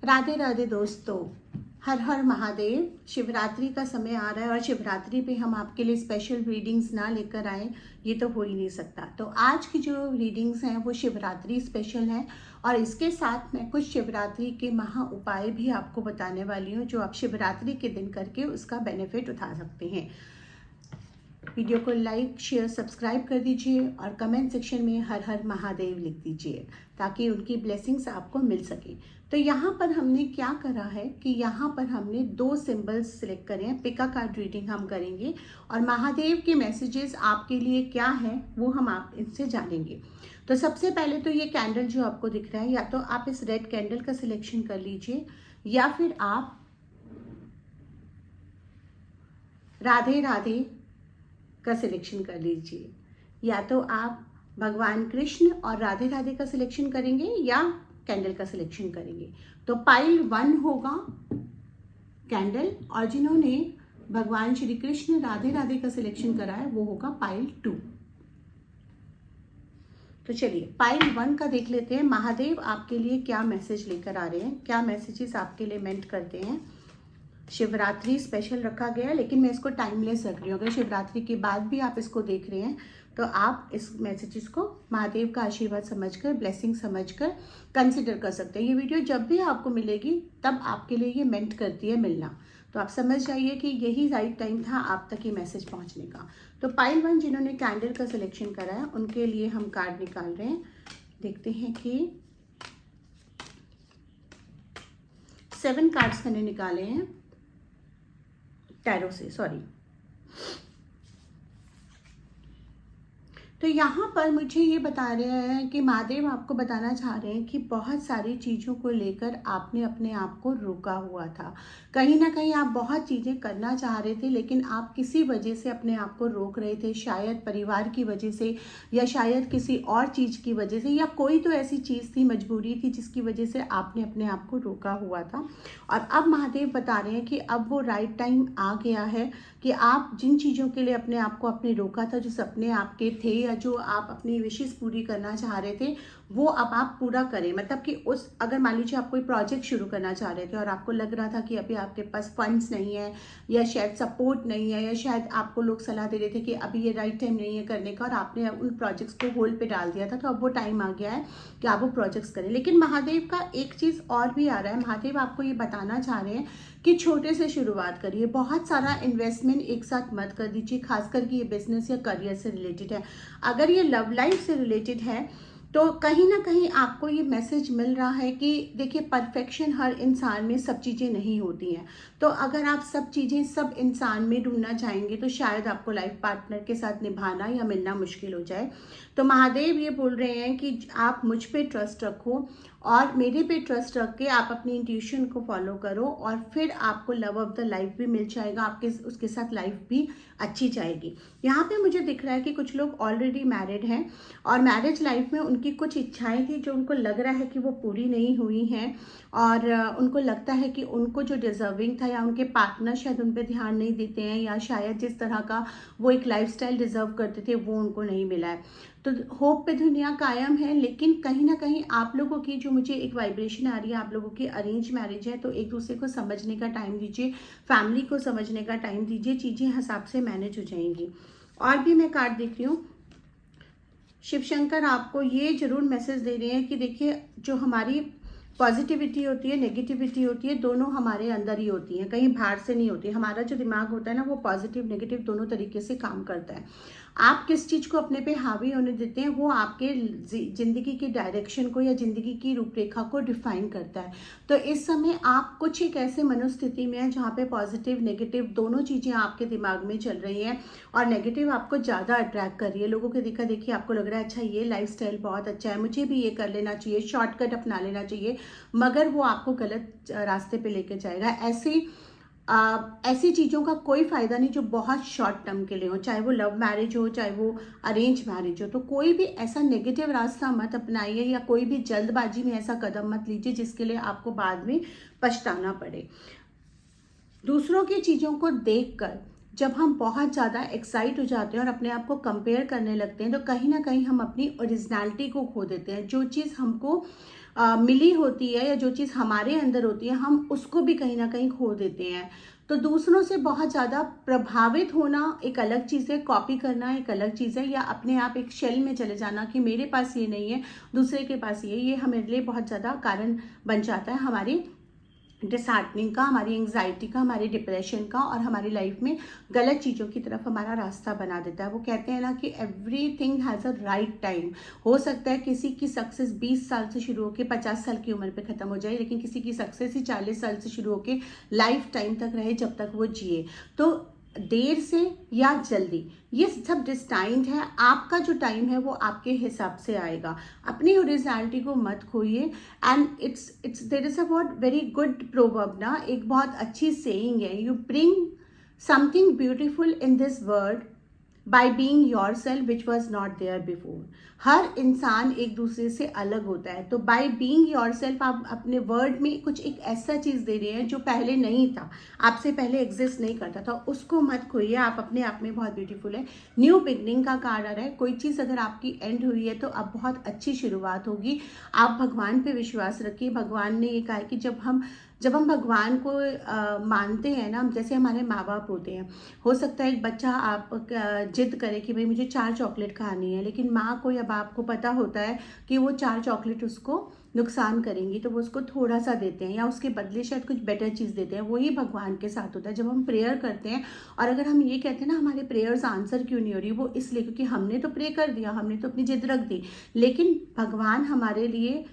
राधे राधे दोस्तों, हर हर महादेव। शिवरात्रि का समय आ रहा है और शिवरात्रि पे हम आपके लिए स्पेशल रीडिंग्स ना लेकर आए, ये तो हो ही नहीं सकता। तो आज की जो रीडिंग्स हैं वो शिवरात्रि स्पेशल हैं और इसके साथ मैं कुछ शिवरात्रि के महा उपाय भी आपको बताने वाली हूँ जो आप शिवरात्रि के दिन करके उसका बेनिफिट उठा सकते हैं। वीडियो को लाइक शेयर सब्सक्राइब कर दीजिए और कमेंट सेक्शन में हर हर महादेव लिख दीजिए ताकि उनकी ब्लेसिंग्स आपको मिल सके। तो यहाँ पर हमने क्या करा है कि यहाँ पर हमने 2 सिंबल्स सिलेक्ट करे हैं। पिका कार्ड रीडिंग हम करेंगे और महादेव के मैसेजेस आपके लिए क्या है वो हम आप इनसे जानेंगे। तो सबसे पहले तो ये कैंडल जो आपको दिख रहा है, या तो आप इस रेड कैंडल का सिलेक्शन कर लीजिए या फिर आप राधे राधे का सिलेक्शन कर लीजिए, या तो आप भगवान कृष्ण और राधे राधे का सिलेक्शन करेंगे या कैंडल का सिलेक्शन करेंगे। तो पाइल 1 होगा कैंडल और जिन्होंने भगवान श्री कृष्ण राधे राधे का सिलेक्शन करा है वो होगा पाइल 2। तो चलिए पाइल 1 का देख लेते हैं। महादेव आपके लिए क्या मैसेज लेकर आ रहे हैं, क्या मैसेजेस आपके लिए मेंट करते हैं। शिवरात्रि स्पेशल रखा गया है लेकिन मैं इसको टाइमलेस रख रही हूँ। अगर शिवरात्रि के बाद भी आप इसको देख रहे हैं तो आप इस मैसेजेस को महादेव का आशीर्वाद समझकर, ब्लेसिंग समझकर कंसिडर कर सकते हैं। ये वीडियो जब भी आपको मिलेगी तब आपके लिए ये मेंट करती है मिलना, तो आप समझ जाइए कि यही राइट टाइम था आप तक ये मैसेज पहुँचने का। तो पाइल 1 जिन्होंने कैंडल का सिलेक्शन करा है उनके लिए हम कार्ड निकाल रहे हैं। देखते हैं कि 7 कार्ड्स मैंने निकाले हैं टैरो से, सॉरी। तो यहाँ पर मुझे ये बता रहे हैं कि महादेव आपको बताना चाह रहे हैं कि बहुत सारी चीज़ों को लेकर आपने अपने आप को रोका हुआ था। कहीं ना कहीं आप बहुत चीज़ें करना चाह रहे थे लेकिन आप किसी वजह से अपने आप को रोक रहे थे, शायद परिवार की वजह से या शायद किसी और चीज़ की वजह से, या कोई तो ऐसी चीज़ थी, मजबूरी थी जिसकी वजह से आपने अपने आप को रोका हुआ था। और अब महादेव बता रहे हैं कि अब वो राइट टाइम आ गया है कि आप जिन चीज़ों के लिए अपने आप को आपने रोका था, जो सपने आपके थे या जो आप अपनी विशेष पूरी करना चाह रहे थे वो अब आप पूरा करें। मतलब कि उस अगर मान लीजिए आप कोई प्रोजेक्ट शुरू करना चाह रहे थे और आपको लग रहा था कि अभी आपके पास फंड्स नहीं है या शायद सपोर्ट नहीं है या शायद आपको लोग सलाह दे रहे थे कि अभी ये राइट टाइम नहीं है करने का और आपने उन प्रोजेक्ट्स को होल्ड पे डाल दिया था, तो अब वो टाइम आ गया है कि आप वो प्रोजेक्ट्स करें। लेकिन महादेव का एक चीज़ और भी आ रहा है। महादेव आपको ये बताना चाह रहे हैं कि छोटे से शुरुआत करिए, बहुत सारा इन्वेस्टमेंट एक साथ मत कर दीजिए, खासकर कि ये बिजनेस या करियर से रिलेटेड है। अगर ये लव लाइफ से रिलेटेड है तो कहीं ना कहीं आपको ये मैसेज मिल रहा है कि देखिए परफेक्शन हर इंसान में सब चीज़ें नहीं होती हैं। तो अगर आप सब चीज़ें सब इंसान में ढूंढना चाहेंगे तो शायद आपको लाइफ पार्टनर के साथ निभाना या मिलना मुश्किल हो जाए। तो महादेव ये बोल रहे हैं कि आप मुझ पे ट्रस्ट रखो और मेरे पे ट्रस्ट रख के आप अपनी इंट्यूशन को फॉलो करो और फिर आपको लव ऑफ द लाइफ भी मिल जाएगा, आपके उसके साथ लाइफ भी अच्छी जाएगी। यहाँ पे मुझे दिख रहा है कि कुछ लोग ऑलरेडी मैरिड हैं और मैरिज लाइफ में उनकी कुछ इच्छाएं थी जो उनको लग रहा है कि वो पूरी नहीं हुई हैं और उनको लगता है कि उनको जो डिजर्विंग था या उनके पार्टनर शायद उन पर ध्यान नहीं देते हैं या शायद जिस तरह का वो एक लाइफस्टाइल डिजर्व करते थे वो उनको नहीं मिला है। तो होप पे दुनिया कायम है, लेकिन कहीं ना कहीं आप लोगों की जो मुझे एक वाइब्रेशन आ रही है, आप लोगों की अरेंज मैरिज है, तो एक दूसरे को समझने का टाइम दीजिए, फैमिली को समझने का टाइम दीजिए, चीज़ें हिसाब से मैनेज हो जाएंगी। और भी मैं कार्ड देख रही हूँ, शिव शंकर आपको ये जरूर मैसेज दे रहे हैं कि देखिए जो हमारी पॉजिटिविटी होती है, नेगेटिविटी होती है, दोनों हमारे अंदर ही होती हैं, कहीं बाहर से नहीं होती। हमारा जो दिमाग होता है ना वो पॉजिटिव नेगेटिव दोनों तरीके से काम करता है। आप किस चीज़ को अपने पे हावी होने देते हैं वो आपके ज़िंदगी की डायरेक्शन को या ज़िंदगी की रूपरेखा को डिफाइन करता है। तो इस समय आप कुछ एक ऐसे मनोस्थिति में हैं जहाँ पे पॉजिटिव नेगेटिव दोनों चीज़ें आपके दिमाग में चल रही हैं और नेगेटिव आपको ज़्यादा अट्रैक्ट कर रही है। लोगों के देखा देखिए आपको लग रहा है अच्छा ये लाइफस्टाइल बहुत अच्छा है, मुझे भी ये कर लेना चाहिए, शॉर्टकट अपना लेना चाहिए, मगर वो आपको गलत रास्ते पे लेके जाएगा। ऐसी चीज़ों का कोई फ़ायदा नहीं जो बहुत शॉर्ट टर्म के लिए हो, चाहे वो लव मैरिज हो चाहे वो अरेंज मैरिज हो। तो कोई भी ऐसा नेगेटिव रास्ता मत अपनाइए या कोई भी जल्दबाजी में ऐसा कदम मत लीजिए जिसके लिए आपको बाद में पछताना पड़े। दूसरों की चीज़ों को देखकर जब हम बहुत ज़्यादा एक्साइट हो जाते हैं और अपने आप को कंपेयर करने लगते हैं तो कहीं ना कहीं हम अपनी ओरिजिनलिटी को खो देते हैं। जो चीज़ हमको मिली होती है या जो चीज़ हमारे अंदर होती है, हम उसको भी कहीं ना कहीं खो देते हैं। तो दूसरों से बहुत ज़्यादा प्रभावित होना एक अलग चीज़ है, कॉपी करना एक अलग चीज़ है, या अपने आप एक शेल में चले जाना कि मेरे पास ये नहीं है, दूसरे के पास ये हमारे लिए बहुत ज़्यादा कारण बन जाता है हमारी डिसहार्टनिंग का, हमारी एंग्जाइटी का, हमारी डिप्रेशन का, और हमारी लाइफ में गलत चीज़ों की तरफ हमारा रास्ता बना देता है। वो कहते हैं ना कि everything has a right time. हो सकता है किसी की सक्सेस 20 साल से शुरू होकर 50 साल की उम्र पे ख़त्म हो जाए, लेकिन किसी की सक्सेस ही 40 साल से शुरू होकर लाइफ टाइम तक रहे, जब तक वो जिए। तो देर से या जल्दी ये सब डिस्टाइंड है। आपका जो टाइम है वो आपके हिसाब से आएगा। अपनी ओरिजिनलिटी को मत खोइए। And it's there is a word very good proverb ना, एक बहुत अच्छी सेइंग है, you bring something beautiful in this world by being yourself which was not there before. हर इंसान एक दूसरे से अलग होता है, तो बाय बीइंग योरसेल्फ आप अपने वर्ड में कुछ एक ऐसा चीज़ दे रहे हैं जो पहले नहीं था, आपसे पहले एग्जिस्ट नहीं करता था, उसको मत खोइए। आप अपने आप में बहुत ब्यूटीफुल है। न्यू बिगनिंग का कार्ड आ रहा है। कोई चीज़ अगर आपकी एंड हुई है तो अब बहुत अच्छी शुरुआत होगी। आप भगवान पे विश्वास रखिए। भगवान ने ये कहा है कि जब हम भगवान को मानते हैं ना, जैसे हमारे माँ बाप होते हैं, हो सकता है एक बच्चा आप जिद करे कि भाई मुझे 4 चॉकलेट खानी है, लेकिन माँ को या बाप को पता होता है कि वो 4 चॉकलेट उसको नुकसान करेंगी, तो वो उसको थोड़ा सा देते हैं या उसके बदले शायद कुछ बेटर चीज़ देते हैं। वही भगवान के साथ होता है। जब हम प्रेयर करते हैं और अगर हम ये कहते हैं ना हमारे प्रेयर्स आंसर क्यों नहीं हो रही, वो इसलिए क्योंकि हमने तो प्रे कर दिया, हमने तो अपनी जिद रख दी, लेकिन भगवान हमारे लिए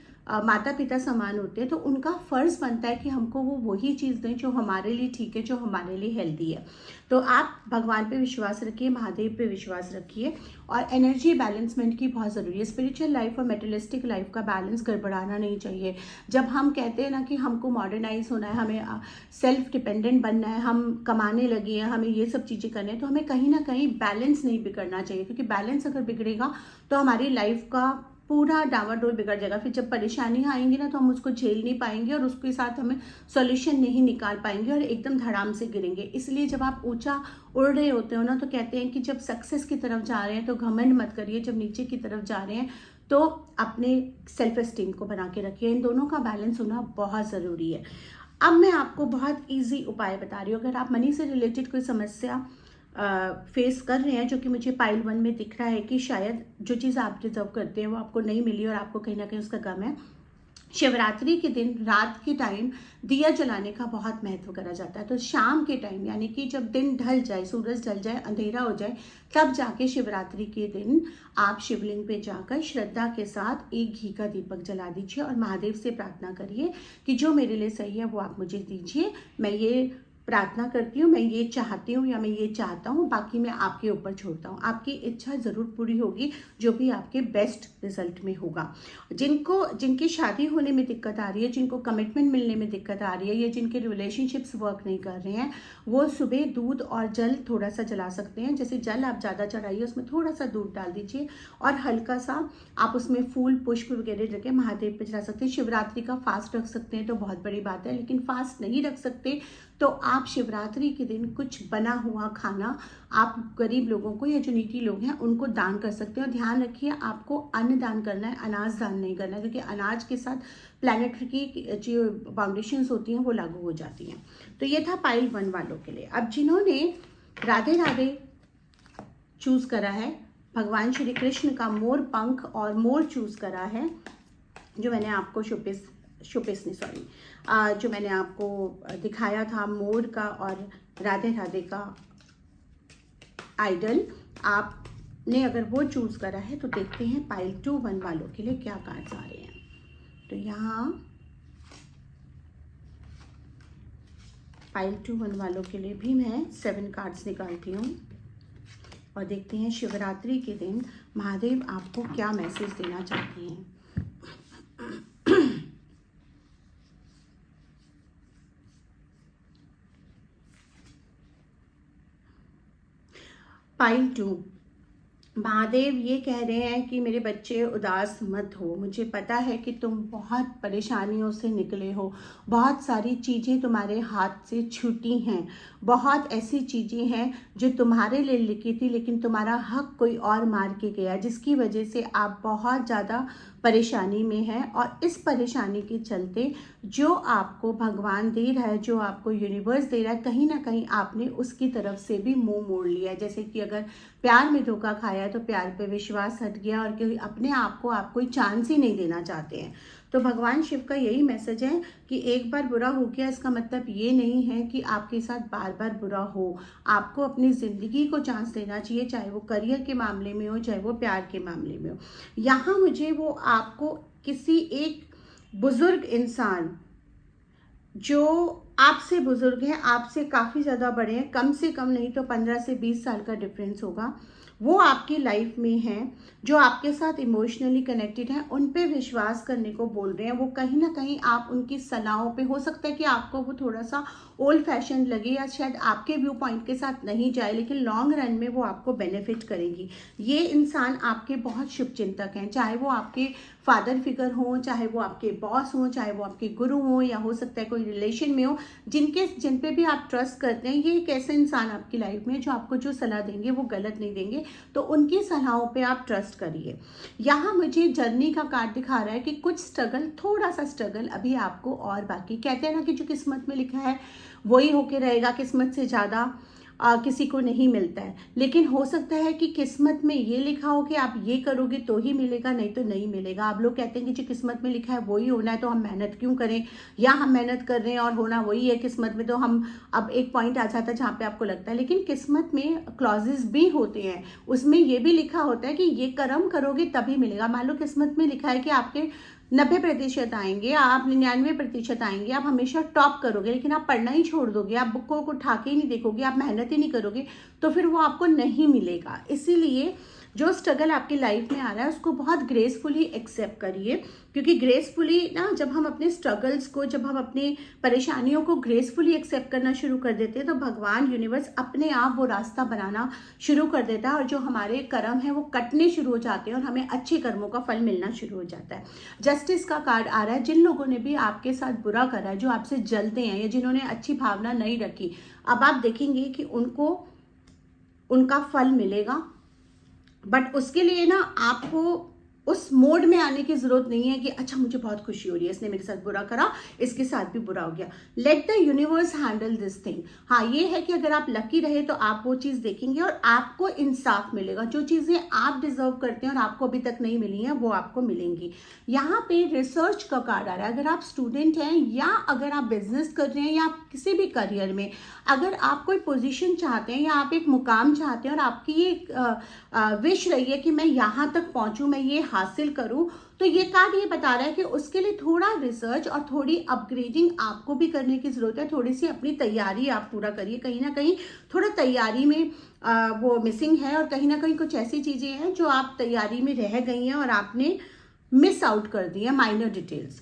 माता पिता समान होते हैं, तो उनका फ़र्ज़ बनता है कि हमको वो वही चीज़ दें जो हमारे लिए ठीक है, जो हमारे लिए हेल्दी है। तो आप भगवान पे विश्वास रखिए, महादेव पे विश्वास रखिए। और एनर्जी बैलेंसमेंट की बहुत ज़रूरी है। स्पिरिचुअल लाइफ और मेटेरियलिस्टिक लाइफ का बैलेंस गड़बड़ाना नहीं चाहिए। जब हम कहते हैं ना कि हमको मॉडर्नाइज होना है, हमें सेल्फ डिपेंडेंट बनना है, हम कमाने लगे हैं, हमें ये सब चीज़ें करनी है, तो हमें कहीं ना कहीं बैलेंस नहीं बिगड़ना चाहिए, क्योंकि बैलेंस अगर बिगड़ेगा तो हमारी लाइफ का पूरा डामाडोल बिगड़ जाएगा। फिर जब परेशानियां आएंगी ना तो हम उसको झेल नहीं पाएंगे और उसके साथ हमें सॉल्यूशन नहीं निकाल पाएंगे और एकदम धड़ाम से गिरेंगे। इसलिए जब आप ऊंचा उड़ रहे होते हो ना, तो कहते हैं कि जब सक्सेस की तरफ जा रहे हैं तो घमंड मत करिए, जब नीचे की तरफ जा रहे हैं तो अपने सेल्फ एस्टीम को बना के रखिए। इन दोनों का बैलेंस होना बहुत ज़रूरी है। अब मैं आपको बहुत ईजी उपाय बता रही हूँ। अगर आप मनी से रिलेटेड कोई समस्या फेस कर रहे हैं, जो कि मुझे पाइल 1 में दिख रहा है कि शायद जो चीज़ आप डिजर्व करते हैं वो आपको नहीं मिली और आपको कहीं ना कहीं उसका गम है, शिवरात्रि के दिन रात के टाइम दिया जलाने का बहुत महत्व करा जाता है। तो शाम के टाइम, यानी कि जब दिन ढल जाए, सूरज ढल जाए, अंधेरा हो जाए, तब जाके शिवरात्रि के दिन आप शिवलिंग पे जाकर श्रद्धा के साथ एक घी का दीपक जला दीजिए और महादेव से प्रार्थना करिए कि जो मेरे लिए सही है वो आप मुझे दीजिए। मैं ये प्रार्थना करती हूँ, मैं ये चाहती हूँ या मैं ये चाहता हूँ, बाकी मैं आपके ऊपर छोड़ता हूँ। आपकी इच्छा ज़रूर पूरी होगी, जो भी आपके बेस्ट रिजल्ट में होगा। जिनकी शादी होने में दिक्कत आ रही है, जिनको कमिटमेंट मिलने में दिक्कत आ रही है, या जिनके रिलेशनशिप्स वर्क नहीं कर रहे हैं, वो सुबह दूध और जल थोड़ा सा जला सकते हैं। जैसे जल आप ज़्यादा चढ़ाइए, उसमें थोड़ा सा दूध डाल दीजिए और हल्का सा आप उसमें फूल पुष्प वगैरह रखे महादेव पे चढ़ा सकते हैं। शिवरात्रि का फास्ट रख सकते हैं तो बहुत बड़ी बात है, लेकिन फास्ट नहीं रख सकते तो आप शिवरात्रि के दिन कुछ बना हुआ खाना आप गरीब लोगों को या जो नीडी लोग हैं उनको दान कर सकते हैं। और ध्यान रखिए, आपको अन्न दान करना है, अनाज दान नहीं करना है, क्योंकि अनाज के साथ प्लैनेटरी की जो बाउंडेशंस होती हैं वो लागू हो जाती हैं। तो ये था पाइल 1 वालों के लिए। अब जिन्होंने राधे राधे चूज करा है, भगवान श्री कृष्ण का मोर पंख और मोर चूज करा है, जो मैंने आपको जो मैंने आपको दिखाया था मोर का और राधे राधे का आइडल, आपने अगर वो चूज करा है तो देखते हैं पाइल 2-1 वालों के लिए क्या कार्ड्स आ रहे हैं। तो यहाँ पाइल 2-1 वालों के लिए भी मैं 7 कार्ड्स निकालती हूँ और देखते हैं शिवरात्रि के दिन महादेव आपको क्या मैसेज देना चाहते हैं। पाइल 2, महादेव ये कह रहे हैं कि मेरे बच्चे उदास मत हो, मुझे पता है कि तुम बहुत परेशानियों से निकले हो, बहुत सारी चीज़ें तुम्हारे हाथ से छूटी हैं, बहुत ऐसी चीज़ें हैं जो तुम्हारे लिए लिखी थी लेकिन तुम्हारा हक कोई और मार के गया, जिसकी वजह से आप बहुत ज़्यादा परेशानी में हैं। और इस परेशानी के चलते जो आपको भगवान दे रहा है, जो आपको यूनिवर्स दे रहा है, कहीं ना कहीं आपने उसकी तरफ से भी मुंह मोड़ लिया है। जैसे कि अगर प्यार में धोखा खाया तो प्यार पे विश्वास हट गया और कि अपने आप को आप कोई चांस ही नहीं देना चाहते हैं। तो भगवान शिव का यही मैसेज है कि एक बार बुरा हो गया इसका मतलब ये नहीं है कि आपके साथ बार बार बुरा हो। आपको अपनी ज़िंदगी को चांस देना चाहिए, चाहे वो करियर के मामले में हो, चाहे वो प्यार के मामले में हो। यहाँ मुझे वो आपको किसी एक बुजुर्ग इंसान जो आपसे बुजुर्ग हैं, आपसे काफ़ी ज़्यादा बड़े हैं, कम से कम नहीं तो 15 से 20 साल का डिफरेंस होगा, वो आपकी लाइफ में हैं, जो आपके साथ इमोशनली कनेक्टेड हैं, उन पे विश्वास करने को बोल रहे हैं। वो कहीं ना कहीं आप उनकी सलाहों पे, हो सकता है कि आपको वो थोड़ा सा ओल्ड फैशन लगे या शायद आपके व्यू पॉइंट के साथ नहीं जाए, लेकिन लॉन्ग रन में वो आपको बेनिफिट करेगी। ये इंसान आपके बहुत शुभ चिंतक हैं, चाहे वो आपके फादर फिगर हो, चाहे वो आपके बॉस हो, चाहे वो आपके गुरु हो, या हो सकता है कोई रिलेशन में हो, जिन पे भी आप ट्रस्ट करते हैं। ये एक ऐसे इंसान आपकी लाइफ में जो आपको जो सलाह देंगे वो गलत नहीं देंगे, तो उनकी सलाहों पे आप ट्रस्ट करिए। यहाँ मुझे जर्नी का कार्ड दिखा रहा है कि कुछ स्ट्रगल, थोड़ा सा स्ट्रगल अभी आपको और बाकी। कहते हैं ना कि जो किस्मत में लिखा है वही होके रहेगा, किस्मत से ज़्यादा किसी को नहीं मिलता है। लेकिन हो सकता है कि किस्मत में ये लिखा हो कि आप ये करोगे तो ही मिलेगा, नहीं तो नहीं मिलेगा। आप लोग कहते हैं कि जो किस्मत में लिखा है वही होना है तो हम मेहनत क्यों करें, या हम मेहनत कर रहे हैं और होना वही है किस्मत में, तो हम अब एक पॉइंट आ जाता है जहाँ पे आपको लगता है। लेकिन किस्मत में क्लॉजेस भी होते हैं, उसमें ये भी लिखा होता है कि ये कर्म करोगे तभी मिलेगा। मान लो किस्मत में लिखा है कि आपके 90% आएंगे, आप 99% आएंगे, आप हमेशा टॉप करोगे, लेकिन आप पढ़ना ही छोड़ दोगे, आप बुक को उठा के ही नहीं देखोगे, आप मेहनत ही नहीं करोगे, तो फिर वो आपको नहीं मिलेगा। इसीलिए जो स्ट्रगल आपकी लाइफ में आ रहा है उसको बहुत ग्रेसफुली एक्सेप्ट करिए, क्योंकि ग्रेसफुली ना, जब हम अपने स्ट्रगल्स को, जब हम अपनी परेशानियों को ग्रेसफुली एक्सेप्ट करना शुरू कर देते हैं तो भगवान यूनिवर्स अपने आप वो रास्ता बनाना शुरू कर देता है, और जो हमारे कर्म है वो कटने शुरू हो जाते हैं और हमें अच्छे कर्मों का फल मिलना शुरू हो जाता है। जस्टिस का कार्ड आ रहा है। जिन लोगों ने भी आपके साथ बुरा करा है, जो आपसे जलते हैं, या जिन्होंने अच्छी भावना नहीं रखी, अब आप देखेंगे कि उनको उनका फल मिलेगा। बट उसके लिए ना आपको उस मोड में आने की जरूरत नहीं है कि अच्छा मुझे बहुत खुशी हो रही है, इसने मेरे साथ बुरा करा, इसके साथ भी बुरा हो गया। Let the universe handle this thing. हाँ, ये है कि अगर आप लकी रहे तो आप वो चीज़ देखेंगे और आपको इंसाफ मिलेगा। जो चीज़ें आप डिजर्व करते हैं और आपको अभी तक नहीं मिली हैं वो आपको मिलेंगी। यहाँ पे रिसर्च का कार्ड आ रहा है। अगर आप स्टूडेंट हैं, या अगर आप बिजनेस कर रहे हैं, या आप किसी भी करियर में अगर आप कोई पोजीशन चाहते हैं, या आप एक मुकाम चाहते हैं और आपकी ये विश रही है कि मैं यहाँ तक पहुँचूँ, मैं ये हासिल करूं, तो ये कार्ड ये बता रहा है कि उसके लिए थोड़ा रिसर्च और थोड़ी अपग्रेडिंग आपको भी करने की जरूरत है। थोड़ी सी अपनी तैयारी आप पूरा करिए। कहीं ना कहीं थोड़ा तैयारी में वो मिसिंग है, और कहीं ना कहीं कुछ ऐसी चीजें हैं जो आप तैयारी में रह गई हैं और आपने मिस आउट कर दी है, माइनर डिटेल्स।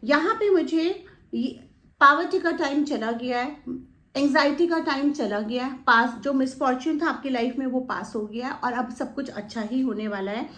यहाँ पे मुझे पॉवर्टी का टाइम चला गया है, एंग्जाइटी का टाइम चला गया है, पास जो मिसफॉर्च्यून था आपकी लाइफ में वो पास हो गया है और अब सब कुछ अच्छा ही होने वाला है।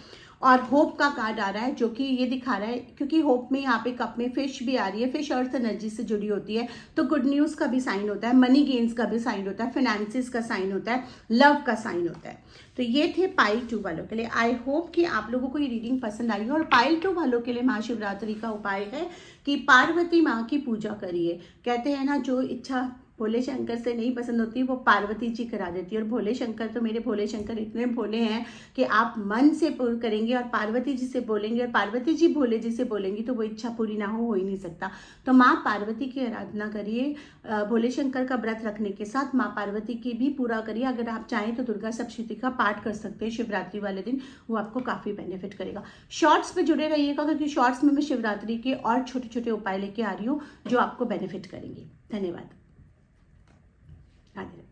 और होप का कार्ड आ रहा है, जो कि ये दिखा रहा है, क्योंकि होप में यहाँ पे कप में फिश भी आ रही है। फिश अर्थ एनर्जी से जुड़ी होती है, तो गुड न्यूज का भी साइन होता है, मनी गेन्स का भी साइन होता है, फाइनेंसिस का साइन होता है, लव का साइन होता है। तो ये थे पाइल 2 वालों के लिए। आई होप कि आप लोगों को ये रीडिंग पसंद आई हो। और पाइल 2 वालों के लिए महाशिवरात्रि का उपाय है कि पार्वती माँ की पूजा करिए। कहते हैं ना, जो इच्छा भोले शंकर से नहीं पसंद होती वो पार्वती जी करा देती है। और भोले शंकर तो, मेरे भोले शंकर इतने भोले हैं कि आप मन से पूर्ण करेंगे और पार्वती जी से बोलेंगे, और पार्वती जी भोले जी से बोलेंगी तो वो इच्छा पूरी ना हो ही नहीं सकता। तो माँ पार्वती की आराधना करिए, भोले शंकर का व्रत रखने के साथ माँ पार्वती की भी पूरा करिए। अगर आप चाहें तो दुर्गा सप्तशती का पाठ कर सकते हैं शिवरात्रि वाले दिन, वो आपको काफ़ी बेनिफिट करेगा। शॉर्ट्स पे जुड़े रहिएगा, क्योंकि शॉर्ट्स में मैं शिवरात्रि के और छोटे छोटे उपाय लेके आ रही हूँ जो आपको बेनिफिट करेंगे। धन्यवाद। राधे।